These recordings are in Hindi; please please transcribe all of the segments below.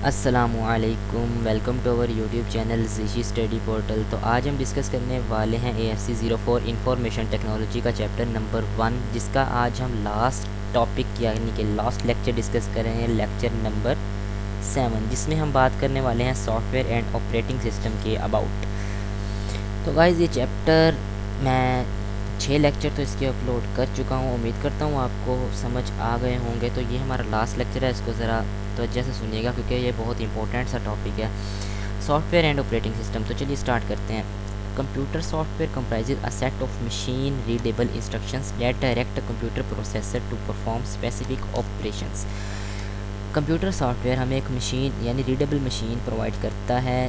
अस्सलामुअलैकुम, welcome to our YouTube channel ज़िशी स्टडी पोर्टल। तो आज हम डिस्कस करने वाले हैं AFC 04 इंफॉर्मेशन टेक्नोलॉजी का चैप्टर नंबर 1, जिसका आज हम लास्ट टॉपिक यानी कि लास्ट लेक्चर डिस्कस कर रहे हैं, लेक्चर नंबर 7, जिसमें हम बात करने वाले हैं सॉफ्टवेयर एंड ऑपरेटिंग सिस्टम के अबाउट। तो गाइज़, ये चैप्टर मैं 6 लेक्चर तो इसके अपलोड कर चुका हूँ। उम्मीद करता हूँ आपको समझ आ गए होंगे। तो ये हमारा लास्ट लेक्चर है, इसको ज़रा तो अच्छे से सुनिएगा क्योंकि ये बहुत इंपॉर्टेंट सा टॉपिक है, सॉफ्टवेयर एंड ऑपरेटिंग सिस्टम। तो चलिए स्टार्ट करते हैं। Computer software comprises a set of machine readable instructions that direct a computer processor to perform specific operations. Computer software हमें एक मशीन यानी रीडेबल मशीन प्रोवाइड करता है,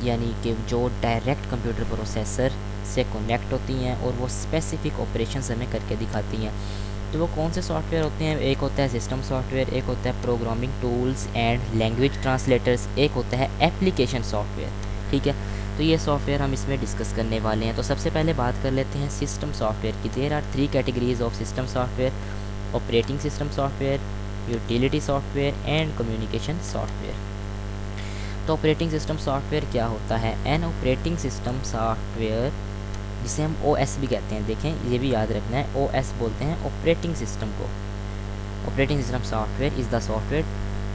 यानी कि जो डायरेक्ट कंप्यूटर प्रोसेसर से कनेक्ट होती हैं और वो स्पेसिफिक ऑपरेशंस हमें करके दिखाती हैं। तो वो कौन से सॉफ्टवेयर होते हैं? एक होता है सिस्टम सॉफ्टवेयर, एक होता है programming tools and language translators, एक होता है एप्लीकेशन सॉफ्टवेयर। ठीक है, तो ये सॉफ्टवेयर हम इसमें डिस्कस करने वाले हैं। तो सबसे पहले बात कर लेते हैं सिस्टम सॉफ्टवेयर की। There are 3 categories of system software: operating system software, utility software and communication software. तो ऑपरेटिंग सिस्टम सॉफ्टवेयर क्या होता है? एन ऑपरेटिंग सिस्टम सॉफ्टवेयर, जिसे हम OS भी कहते हैं, देखें ये भी याद रखना है, OS बोलते हैं ऑपरेटिंग सिस्टम को। Operating system software is the software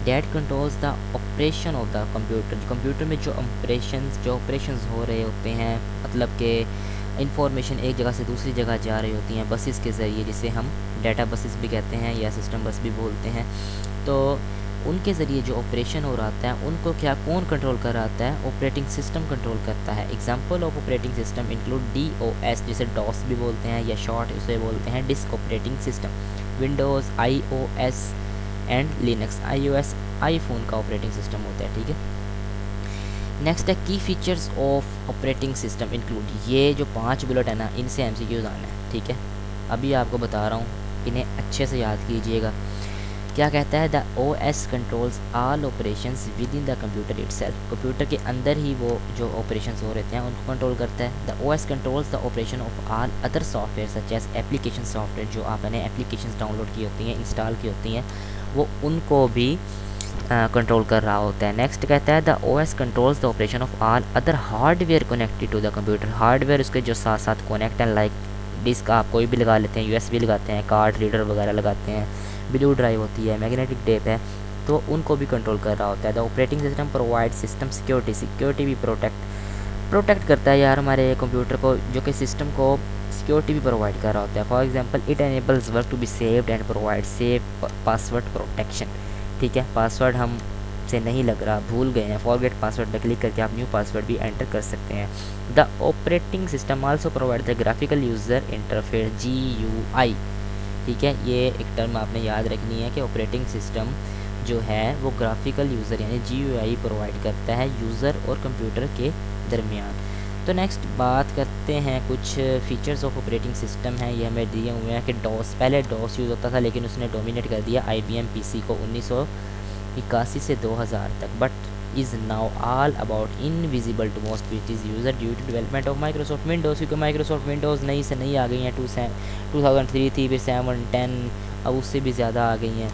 that controls the operation of the computer. Computer में जो ऑपरेशंस हो रहे होते हैं, मतलब कि इंफॉर्मेशन एक जगह से दूसरी जगह जा रही होती हैं बसेस के ज़रिए, जिसे हम डाटा बसेस भी कहते हैं या सिस्टम बस भी बोलते हैं। तो उनके ज़रिए जो ऑपरेशन हो रहा है उनको क्या कौन कंट्रोल कर रहा है? ऑपरेटिंग सिस्टम कंट्रोल करता है। Example of operating system include DOS, जिसे डॉस भी बोलते हैं या शॉर्ट उसे बोलते हैं disk operating system, Windows, iOS and Linux. iOS iPhone का ऑपरेटिंग सिस्टम होता है। ठीक है, नेक्स्ट है की features of operating system include. ये जो 5 बुलेट है ना, इनसे MCQs आना है। ठीक है, अभी आपको बता रहा हूँ, इन्हें अच्छे से याद कीजिएगा। क्या कहता है? The OS controls all operations with in the computer itself. Computer के अंदर ही वो जो ऑपरेशंस हो रहे हैं उनको कंट्रोल करता है। The OS controls the operation of all other software such as application software. जो आपने एप्लीकेशंस डाउनलोड की होती हैं, इंस्टॉल की होती हैं, वो उनको भी कंट्रोल कर रहा होता है। नेक्स्ट कहता है the OS controls the operation of all other hardware connected to the computer. Hardware उसके जो साथ साथ कनेक्ट है, लाइक डिस्क आप कोई भी लगा लेते हैं, USB लगाते हैं, कार्ड रीडर वगैरह लगाते हैं, ब्लू ड्राइव होती है, मैग्नेटिक टेप है, तो उनको भी कंट्रोल कर रहा होता है। The operating system provide system security भी प्रोटेक्ट करता है यार हमारे कंप्यूटर को, जो कि सिस्टम को सिक्योरिटी भी प्रोवाइड कर रहा होता है। For example it enables work to be saved and provide safe password protection. ठीक है, पासवर्ड हम से नहीं लग रहा, भूल गए हैं, फॉरगेट पासवर्ड पर क्लिक करके आप न्यू पासवर्ड भी एंटर कर सकते हैं। The operating system also provide the graphical user interface GUI। ठीक है, ये एक टर्म आपने याद रखनी है कि ऑपरेटिंग सिस्टम जो है वो ग्राफिकल यूज़र यानी GUI प्रोवाइड करता है यूज़र और कंप्यूटर के दरमियान। तो नेक्स्ट बात करते हैं कुछ फीचर्स ऑफ ऑपरेटिंग सिस्टम हैं। ये हमें दिए हुए हैं कि डॉस, पहले डॉस यूज़ होता था लेकिन उसने डोमिनेट कर दिया IBM PC को 1981 से 2000 तक, but is now all about invisible to most PCs user due to development of Microsoft Windows. क्योंकि माइक्रोसॉफ्ट विंडोज़ नई से नई आ गई हैं, 2003 थी, फिर 7, 10, अब उससे भी ज़्यादा आ गई हैं।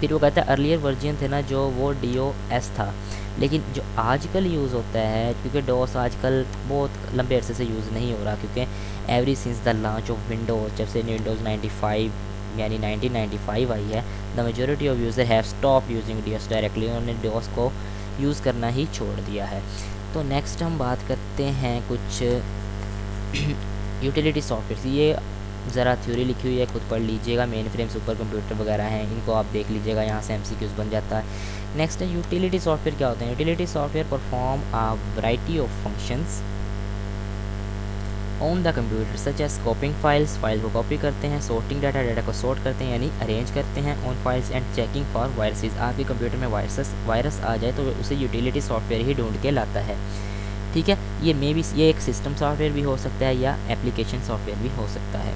फिर वो कहता है अर्लियर वर्जन थे ना जो, वो DOS था, लेकिन जो आजकल यूज़ होता है, क्योंकि डॉस आजकल बहुत लंबे अरसे से यूज़ नहीं हो रहा, क्योंकि every since the launch of Windows, जब से विंडोज़ 95 यानी 1995 आई है, the majority of user have stop using DOS directly. उन्होंने डॉस को यूज़ करना ही छोड़ दिया है। तो नेक्स्ट हम बात करते हैं कुछ यूटिलिटी सॉफ्टवेयर। ये ज़रा थ्योरी लिखी हुई है, खुद पढ़ लीजिएगा। मेन फ्रेम सुपर कंप्यूटर वगैरह हैं, इनको आप देख लीजिएगा, यहाँ से MCQs बन जाता है। नेक्स्ट है यूटिलिटी सॉफ्टवेयर। क्या होते हैं? Utility software perform a variety of functions on the computer such as copying files, file को कॉपी करते हैं, सॉर्टिंग डाटा को सॉर्ट करते हैं यानी अरेंज करते हैं on files, and checking for viruses. आपके कंप्यूटर में वायरस आ जाए तो उसे यूटिलिटी सॉफ्टवेयर ही ढूंढ के लाता है। ठीक है, ये एक सिस्टम सॉफ्टवेयर भी हो सकता है या एप्लीकेशन सॉफ्टवेयर भी हो सकता है।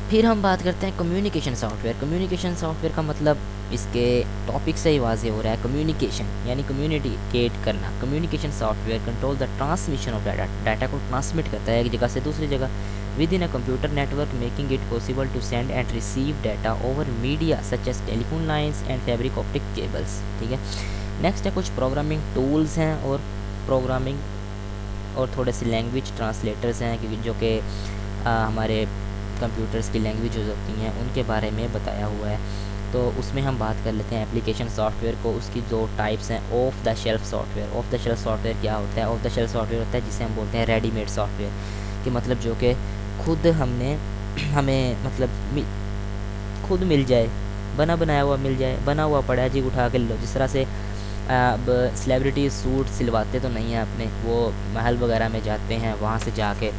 फिर हम बात करते हैं कम्युनिकेशन सॉफ्टवेयर। कम्युनिकेशन सॉफ्टवेयर का मतलब इसके टॉपिक से ही वाज़ेह हो रहा है, कम्युनिकेशन यानी कम्युनिकेट करना। Communication software control the transmission of data, data को ट्रांसमिट करता है एक जगह से दूसरी जगह। within a computer network, making it possible to send and receive data over media such as telephone lines and fiber optic cables। ठीक है। नेक्स्ट है कुछ प्रोग्रामिंग टूल्स हैं और प्रोग्रामिंग और थोड़े से लैंग्वेज ट्रांसलेटर्स हैं कि जो कि हमारे कंप्यूटर्स की लैंग्वेज होती हैं उनके बारे में बताया हुआ है। तो उसमें हम बात कर लेते हैं एप्लीकेशन सॉफ्टवेयर को। उसकी दो टाइप्स हैं, of the shelf software. Of the shelf software क्या होता है? ऑफ द शेल्फ सॉफ्टवेयर होता है जिसे हम बोलते हैं रेडीमेड सॉफ्टवेयर, कि मतलब जो कि खुद हमें मतलब खुद मिल जाए, बना बनाया हुआ मिल जाए, बना हुआ पड़ा है जी उठा के लो। जिस तरह से अब सेलिब्रिटी सूट सिलवाते तो नहीं हैं अपने, वो महल वगैरह में जाते हैं, वहाँ से जाके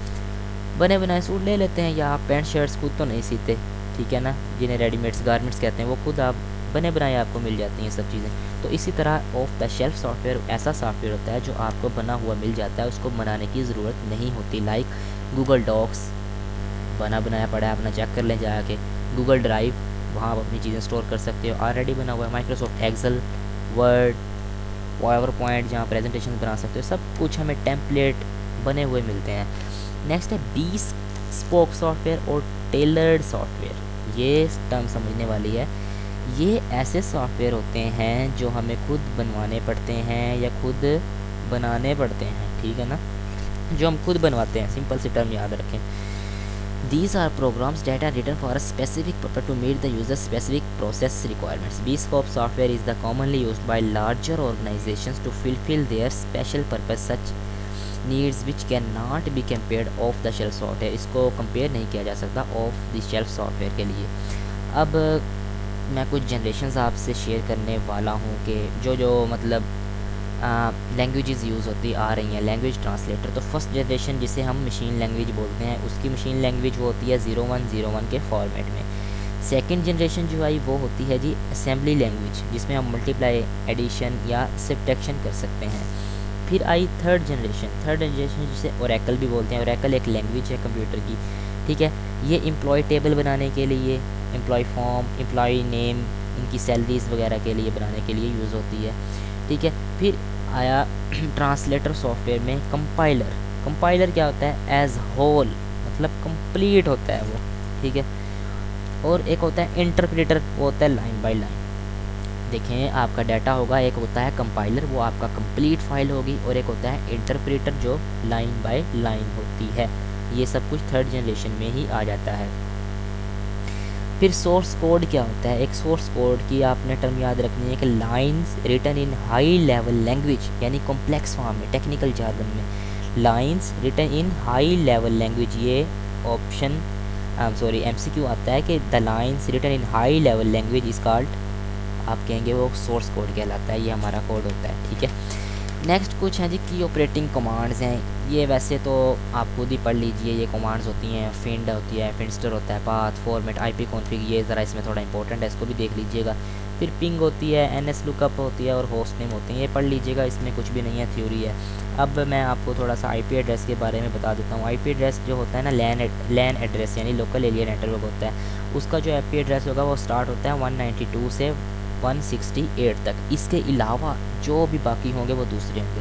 बने बनाए सूट ले लेते हैं। या आप पैंट शर्ट्स खुद तो नहीं सीते, ठीक है ना, जिन्हें रेडीमेड्स गारमेंट्स कहते हैं, वो खुद आप बने बनाए आपको मिल जाती हैं सब चीज़ें। तो इसी तरह ऑफ द शेल्फ सॉफ्टवेयर ऐसा सॉफ्टवेयर होता है जो आपको बना हुआ मिल जाता है, उसको बनाने की ज़रूरत नहीं होती। लाइक गूगल डॉक्स बना बनाया पड़ा है, अपना चेक कर लें जाके। गूगल ड्राइव, वहाँ आप अपनी चीज़ें स्टोर कर सकते हो, ऑलरेडी बना हुआ है। Microsoft Excel, Word, PowerPoint, जहाँ प्रेजेंटेशन बना सकते हो, सब कुछ हमें टेम्पलेट बने हुए मिलते हैं। नेक्स्ट है bespoke सॉफ्टवेयर और टेलर्ड सॉफ्टवेयर। ये टर्म समझने वाली है। ये ऐसे सॉफ्टवेयर होते हैं जो हमें खुद बनवाने पड़ते हैं या खुद बनाने पड़ते हैं, ठीक है ना, जो हम खुद बनवाते हैं। सिंपल सी टर्म याद रखें। These are programs that are written for a specific purpose to meet the user's specific process requirements. Bespoke software is the commonly used by larger organizations to fulfill their special purpose such needs which cannot be compared off the shelf software। इसको कंपेयर नहीं किया जा सकता ऑफ द शेल्फ सॉफ्टवेयर के लिए। अब मैं कुछ जनरेशन्स आपसे शेयर करने वाला हूँ कि जो मतलब लैंग्वेजेस यूज़ होती आ रही हैं, लैंग्वेज ट्रांसलेटर। तो फर्स्ट जनरेशन जिसे हम मशीन लैंग्वेज बोलते हैं, उसकी मशीन लैंग्वेज वो होती है 0101 के फॉर्मेट में। सेकंड जनरेशन जो आई वो होती है जी असेंबली लैंग्वेज, जिसमें हम मल्टीप्लाई, एडिशन या सब्ट्रैक्शन कर सकते हैं। फिर आई थर्ड जनरेशन जिसे ओरेकल भी बोलते हैं। ओरेकल एक लैंग्वेज है कंप्यूटर की, ठीक है। ये एम्प्लॉय टेबल बनाने के लिए, एम्प्लॉय फॉर्म, एम्प्लॉय नेम, इनकी सैलरीज वगैरह के लिए बनाने के लिए यूज़ होती है, ठीक है। फिर आया ट्रांसलेटर सॉफ्टवेयर में कंपाइलर। कंपाइलर क्या होता है? एज होल, मतलब कंप्लीट होता है वो, ठीक है। और एक होता है इंटरप्रेटर, वो होता है लाइन बाय लाइन। देखें आपका डाटा होगा, एक होता है कंपाइलर, वो आपका कंप्लीट फाइल होगी, और एक होता है इंटरप्रेटर जो लाइन बाय लाइन होती है। ये सब कुछ थर्ड जनरेशन में ही आ जाता है। फिर सोर्स कोड क्या होता है? एक सोर्स कोड की आपने टर्म याद रखनी है कि lines written in high level language, यानी कॉम्प्लेक्स फॉर्म में, टेक्निकल जार्गन में lines written in high level language. ये ऑप्शन MCQ आता है कि the lines written in high level language is called, आप कहेंगे वो सोर्स कोड कहलाता है। ये हमारा कोड होता है, ठीक है। नेक्स्ट कुछ हैं जी की ऑपरेटिंग कमांड्स हैं। ये वैसे तो आप खुद ही पढ़ लीजिए, ये कमांड्स होती हैं। फिंड होती है, फिंस्टर होता है, पाथ, फॉर्मेट, IP कॉन्फ़िग, ये ज़रा इसमें थोड़ा इंपॉर्टेंट है, इसको भी देख लीजिएगा। फिर पिंग होती है, NS लुकअप होती है, और होस्ट नेम होते हैं, ये पढ़ लीजिएगा, इसमें कुछ भी नहीं है, थ्योरी है। अब मैं आपको थोड़ा सा IP एड्रेस के बारे में बता देता हूँ। IP एड्रेस जो होता है ना, लैन एड्रेस यानी लोकल एरिया नेटवर्क होता है, उसका जो IP एड्रेस होगा वो स्टार्ट होता है 192 से 168 तक। इसके अलावा जो भी बाकी होंगे वो दूसरे होंगे।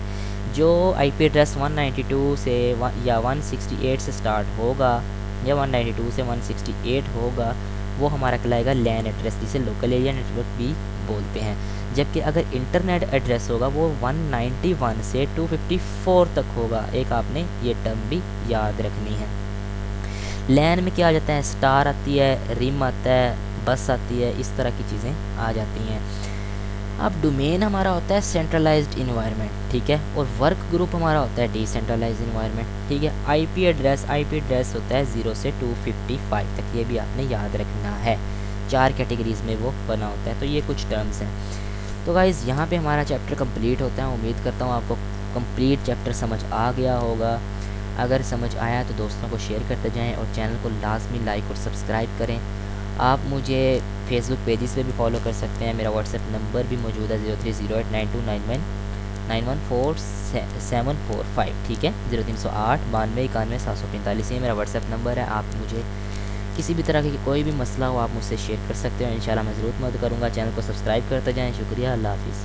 जो IP एड्रेस 192 से या 168 से स्टार्ट होगा या 192 से 168 होगा, वो हमारा कहलाएगा लैन एड्रेस, जिसे लोकल एरिया नेटवर्क भी बोलते हैं। जबकि अगर इंटरनेट एड्रेस होगा वो 191 से 254 तक होगा। एक आपने ये टर्म भी याद रखनी है। लैन में क्या आ जाता है? स्टार आती है, रिम आता है, बस आती है, इस तरह की चीज़ें आ जाती हैं। अब डोमेन हमारा होता है सेंट्रलाइज्ड इन्वायरमेंट, ठीक है, और वर्क ग्रुप हमारा होता है डिसेंट्रलाइज्ड इन्वायरमेंट, ठीक है। IP एड्रेस होता है 0 से 255 तक, ये भी आपने याद रखना है। 4 कैटेगरीज में वो बना होता है। तो ये कुछ टर्म्स हैं। तो गाइज़ यहाँ पे हमारा चैप्टर कंप्लीट होता है। उम्मीद करता हूँ आपको कंप्लीट चैप्टर समझ आ गया होगा। अगर समझ आया तो दोस्तों को शेयर करते जाएँ और चैनल को लाजमी लाइक और सब्सक्राइब करें। आप मुझे फेसबुक पेजेस पे भी फॉलो कर सकते हैं। मेरा व्हाट्सएप नंबर भी मौजूद है 030892914745, ठीक है। 0308 92 91 745, ये मेरा व्हाट्सएप नंबर है। आप मुझे किसी भी तरह की कोई भी मसला हो आप मुझसे शेयर कर सकते हो। इंशाल्लाह मैं ज़रूर मदद करूँगा। चैनल को सब्सक्राइब करते जाएँ। शुक्रिया, अल्लाह हाफिज़।